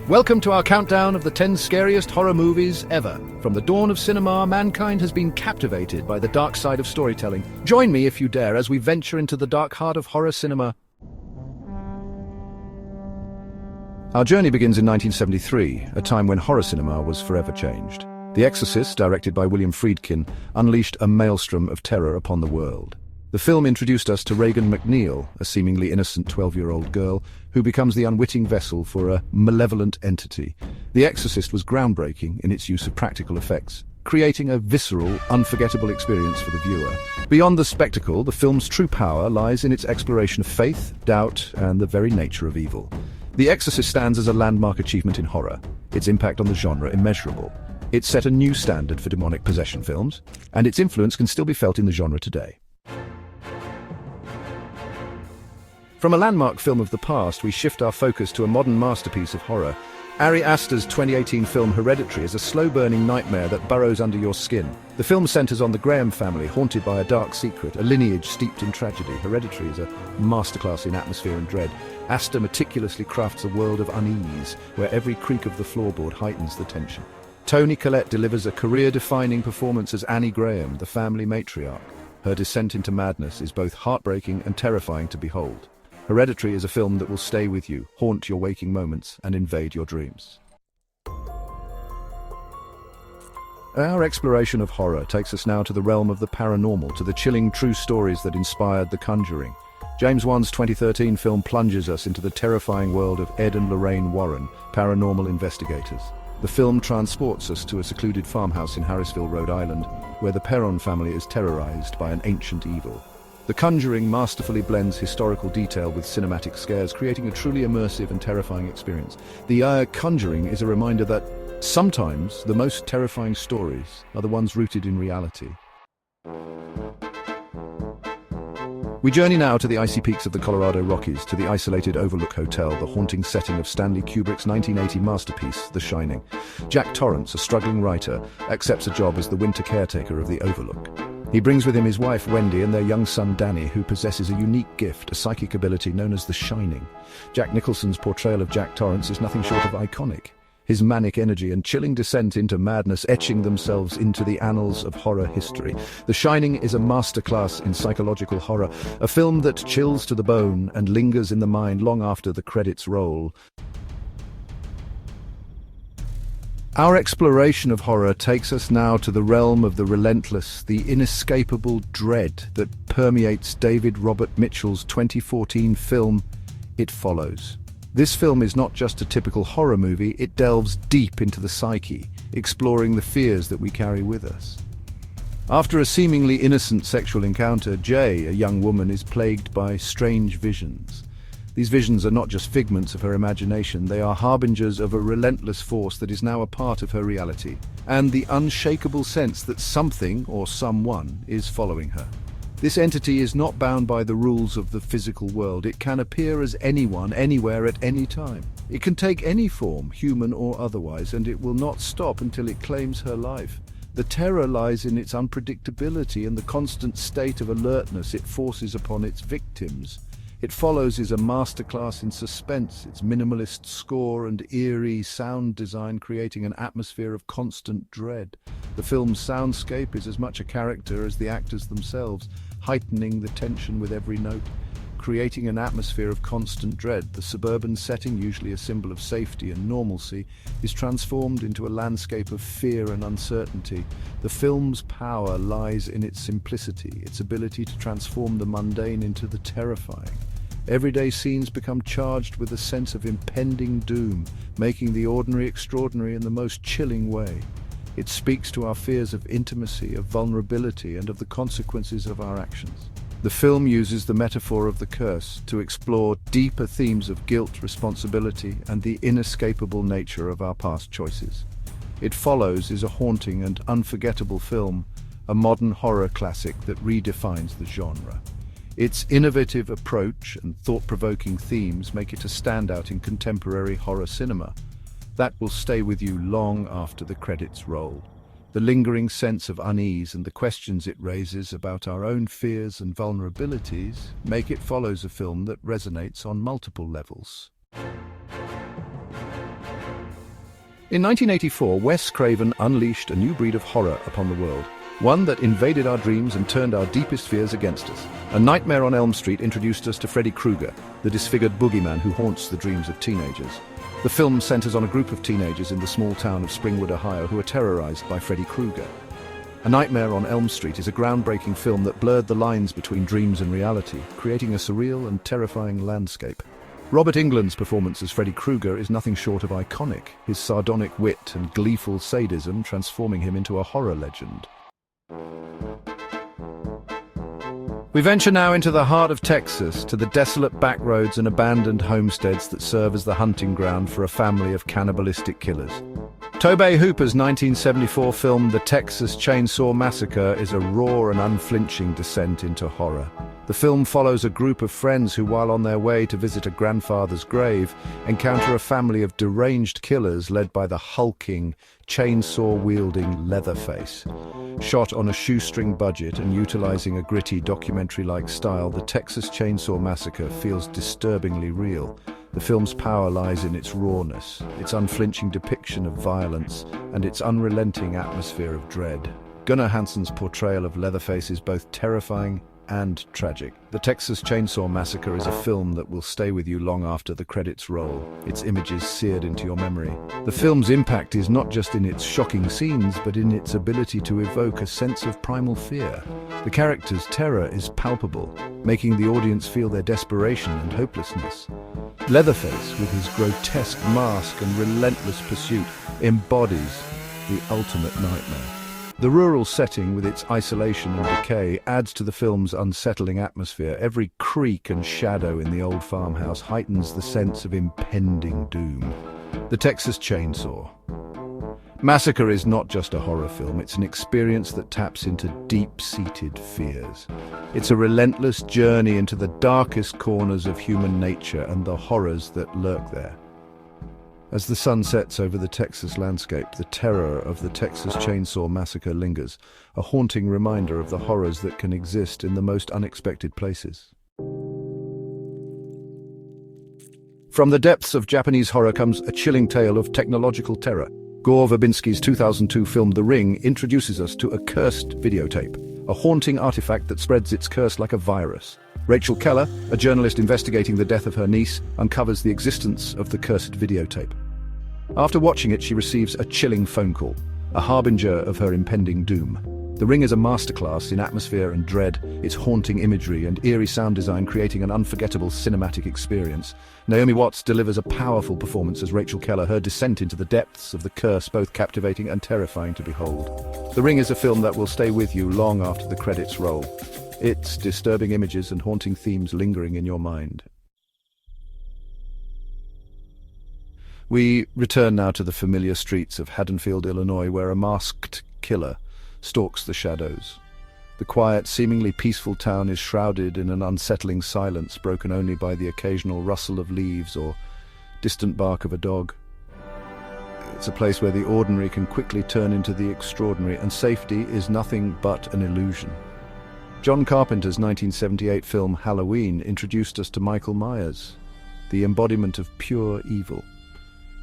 Welcome to our countdown of the 10 scariest horror movies ever. From the dawn of cinema, mankind has been captivated by the dark side of storytelling. Join me if you dare as we venture into the dark heart of horror cinema. Our journey begins in 1973, a time when horror cinema was forever changed. The Exorcist, directed by William Friedkin, unleashed a maelstrom of terror upon the world. The film introduced us to Regan MacNeil, a seemingly innocent 12-year-old girl who becomes the unwitting vessel for a malevolent entity. The Exorcist was groundbreaking in its use of practical effects, creating a visceral, unforgettable experience for the viewer. Beyond the spectacle, the film's true power lies in its exploration of faith, doubt, and the very nature of evil. The Exorcist stands as a landmark achievement in horror, its impact on the genre immeasurable. It set a new standard for demonic possession films, and its influence can still be felt in the genre today. From a landmark film of the past, we shift our focus to a modern masterpiece of horror. Ari Aster's 2018 film Hereditary is a slow-burning nightmare that burrows under your skin. The film centers on the Graham family, haunted by a dark secret, a lineage steeped in tragedy. Hereditary is a masterclass in atmosphere and dread. Aster meticulously crafts a world of unease, where every creak of the floorboard heightens the tension. Toni Collette delivers a career-defining performance as Annie Graham, the family matriarch. Her descent into madness is both heartbreaking and terrifying to behold. Hereditary is a film that will stay with you, haunt your waking moments, and invade your dreams. Our exploration of horror takes us now to the realm of the paranormal, to the chilling true stories that inspired The Conjuring. James Wan's 2013 film plunges us into the terrifying world of Ed and Lorraine Warren, paranormal investigators. The film transports us to a secluded farmhouse in Harrisville, Rhode Island, where the Perron family is terrorized by an ancient evil. The Conjuring masterfully blends historical detail with cinematic scares, creating a truly immersive and terrifying experience. The Conjuring is a reminder that sometimes the most terrifying stories are the ones rooted in reality. We journey now to the icy peaks of the Colorado Rockies, to the isolated Overlook Hotel, the haunting setting of Stanley Kubrick's 1980 masterpiece, The Shining. Jack Torrance, a struggling writer, accepts a job as the winter caretaker of the Overlook. He brings with him his wife Wendy and their young son Danny, who possesses a unique gift, a psychic ability known as The Shining. Jack Nicholson's portrayal of Jack Torrance is nothing short of iconic. His manic energy and chilling descent into madness etching themselves into the annals of horror history. The Shining is a masterclass in psychological horror, a film that chills to the bone and lingers in the mind long after the credits roll. Our exploration of horror takes us now to the realm of the relentless, the inescapable dread that permeates David Robert Mitchell's 2014 film, It Follows. This film is not just a typical horror movie, it delves deep into the psyche, exploring the fears that we carry with us. After a seemingly innocent sexual encounter, Jay, a young woman, is plagued by strange visions. These visions are not just figments of her imagination, they are harbingers of a relentless force that is now a part of her reality, and the unshakable sense that something or someone is following her. This entity is not bound by the rules of the physical world. It can appear as anyone, anywhere, at any time. It can take any form, human or otherwise, and it will not stop until it claims her life. The terror lies in its unpredictability and the constant state of alertness it forces upon its victims. It Follows is a masterclass in suspense, its minimalist score and eerie sound design creating an atmosphere of constant dread. The film's soundscape is as much a character as the actors themselves, heightening the tension with every note, creating an atmosphere of constant dread. The suburban setting, usually a symbol of safety and normalcy, is transformed into a landscape of fear and uncertainty. The film's power lies in its simplicity, its ability to transform the mundane into the terrifying. Everyday scenes become charged with a sense of impending doom, making the ordinary extraordinary in the most chilling way. It speaks to our fears of intimacy, of vulnerability, and of the consequences of our actions. The film uses the metaphor of the curse to explore deeper themes of guilt, responsibility, and the inescapable nature of our past choices. It Follows is a haunting and unforgettable film, a modern horror classic that redefines the genre. Its innovative approach and thought-provoking themes make it a standout in contemporary horror cinema that will stay with you long after the credits roll. The lingering sense of unease and the questions it raises about our own fears and vulnerabilities make It Follows a film that resonates on multiple levels. In 1984, Wes Craven unleashed a new breed of horror upon the world, one that invaded our dreams and turned our deepest fears against us. A Nightmare on Elm Street introduced us to Freddy Krueger, the disfigured boogeyman who haunts the dreams of teenagers. The film centers on a group of teenagers in the small town of Springwood, Ohio, who are terrorized by Freddy Krueger. A Nightmare on Elm Street is a groundbreaking film that blurred the lines between dreams and reality, creating a surreal and terrifying landscape. Robert Englund's performance as Freddy Krueger is nothing short of iconic, his sardonic wit and gleeful sadism transforming him into a horror legend. We venture now into the heart of Texas, to the desolate backroads and abandoned homesteads that serve as the hunting ground for a family of cannibalistic killers. Tobe Hooper's 1974 film The Texas Chainsaw Massacre is a raw and unflinching descent into horror. The film follows a group of friends who, while on their way to visit a grandfather's grave, encounter a family of deranged killers led by the hulking, chainsaw-wielding Leatherface. Shot on a shoestring budget and utilizing a gritty documentary-like style, The Texas Chainsaw Massacre feels disturbingly real. The film's power lies in its rawness, its unflinching depiction of violence, and its unrelenting atmosphere of dread. Gunnar Hansen's portrayal of Leatherface is both terrifying and tragic. The Texas Chainsaw Massacre is a film that will stay with you long after the credits roll, its images seared into your memory. The film's impact is not just in its shocking scenes, but in its ability to evoke a sense of primal fear. The characters' terror is palpable, making the audience feel their desperation and hopelessness. Leatherface, with his grotesque mask and relentless pursuit, embodies the ultimate nightmare. The rural setting, with its isolation and decay, adds to the film's unsettling atmosphere. Every creak and shadow in the old farmhouse heightens the sense of impending doom. The Texas Chainsaw Massacre is not just a horror film, it's an experience that taps into deep-seated fears. It's a relentless journey into the darkest corners of human nature and the horrors that lurk there. As the sun sets over the Texas landscape, the terror of the Texas Chainsaw Massacre lingers, a haunting reminder of the horrors that can exist in the most unexpected places. From the depths of Japanese horror comes a chilling tale of technological terror. Gore Verbinski's 2002 film The Ring introduces us to a cursed videotape, a haunting artifact that spreads its curse like a virus. Rachel Keller, a journalist investigating the death of her niece, uncovers the existence of the cursed videotape. After watching it, she receives a chilling phone call, a harbinger of her impending doom. The Ring is a masterclass in atmosphere and dread, its haunting imagery and eerie sound design creating an unforgettable cinematic experience. Naomi Watts delivers a powerful performance as Rachel Keller, her descent into the depths of the curse both captivating and terrifying to behold. The Ring is a film that will stay with you long after the credits roll, its disturbing images and haunting themes lingering in your mind. We return now to the familiar streets of Haddonfield, Illinois, where a masked killer stalks the shadows. The quiet, seemingly peaceful town is shrouded in an unsettling silence, broken only by the occasional rustle of leaves or distant bark of a dog. It's a place where the ordinary can quickly turn into the extraordinary, and safety is nothing but an illusion. John Carpenter's 1978 film Halloween introduced us to Michael Myers, the embodiment of pure evil.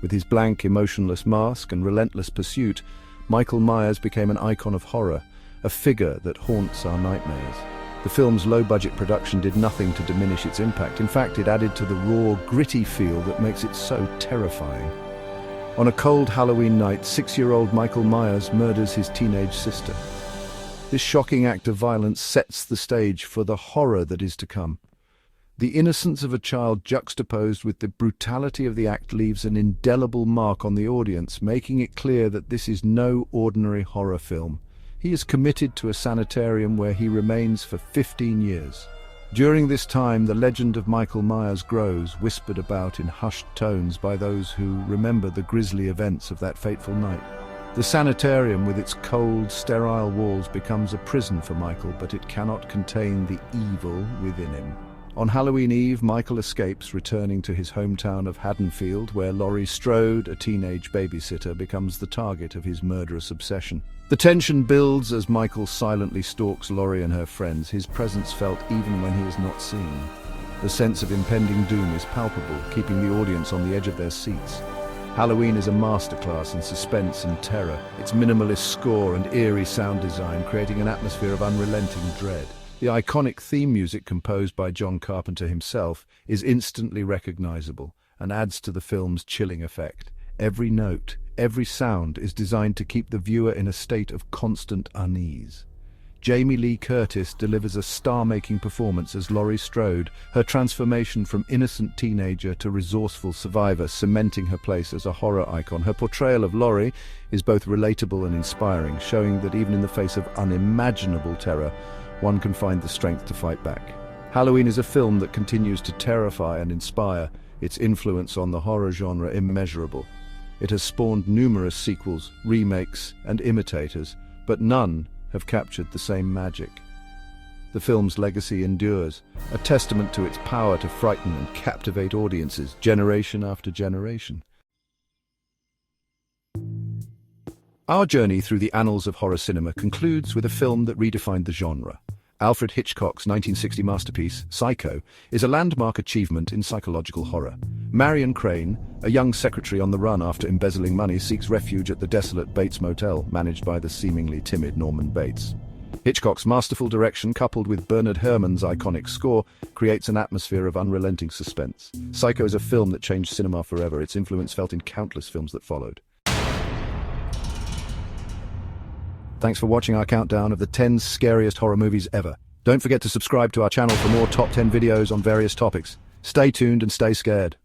With his blank, emotionless mask and relentless pursuit, Michael Myers became an icon of horror, a figure that haunts our nightmares. The film's low-budget production did nothing to diminish its impact. In fact, it added to the raw, gritty feel that makes it so terrifying. On a cold Halloween night, 6-year-old Michael Myers murders his teenage sister. This shocking act of violence sets the stage for the horror that is to come. The innocence of a child juxtaposed with the brutality of the act leaves an indelible mark on the audience, making it clear that this is no ordinary horror film. He is committed to a sanitarium where he remains for 15 years. During this time, the legend of Michael Myers grows, whispered about in hushed tones by those who remember the grisly events of that fateful night. The sanitarium, with its cold, sterile walls, becomes a prison for Michael, but it cannot contain the evil within him. On Halloween Eve, Michael escapes, returning to his hometown of Haddonfield, where Laurie Strode, a teenage babysitter, becomes the target of his murderous obsession. The tension builds as Michael silently stalks Laurie and her friends, his presence felt even when he is not seen. The sense of impending doom is palpable, keeping the audience on the edge of their seats. Halloween is a masterclass in suspense and terror, its minimalist score and eerie sound design creating an atmosphere of unrelenting dread. The iconic theme music composed by John Carpenter himself is instantly recognizable and adds to the film's chilling effect. Every note, every sound is designed to keep the viewer in a state of constant unease. Jamie Lee Curtis delivers a star-making performance as Laurie Strode, her transformation from innocent teenager to resourceful survivor cementing her place as a horror icon. Her portrayal of Laurie is both relatable and inspiring, showing that even in the face of unimaginable terror, one can find the strength to fight back. Halloween is a film that continues to terrify and inspire, its influence on the horror genre immeasurable. It has spawned numerous sequels, remakes, and imitators, but none have captured the same magic. The film's legacy endures, a testament to its power to frighten and captivate audiences generation after generation. Our journey through the annals of horror cinema concludes with a film that redefined the genre. Alfred Hitchcock's 1960 masterpiece, Psycho, is a landmark achievement in psychological horror. Marion Crane, a young secretary on the run after embezzling money, seeks refuge at the desolate Bates Motel, managed by the seemingly timid Norman Bates. Hitchcock's masterful direction, coupled with Bernard Herrmann's iconic score, creates an atmosphere of unrelenting suspense. Psycho is a film that changed cinema forever, its influence felt in countless films that followed. Thanks for watching our countdown of the 10 scariest horror movies ever. Don't forget to subscribe to our channel for more top 10 videos on various topics. Stay tuned and stay scared.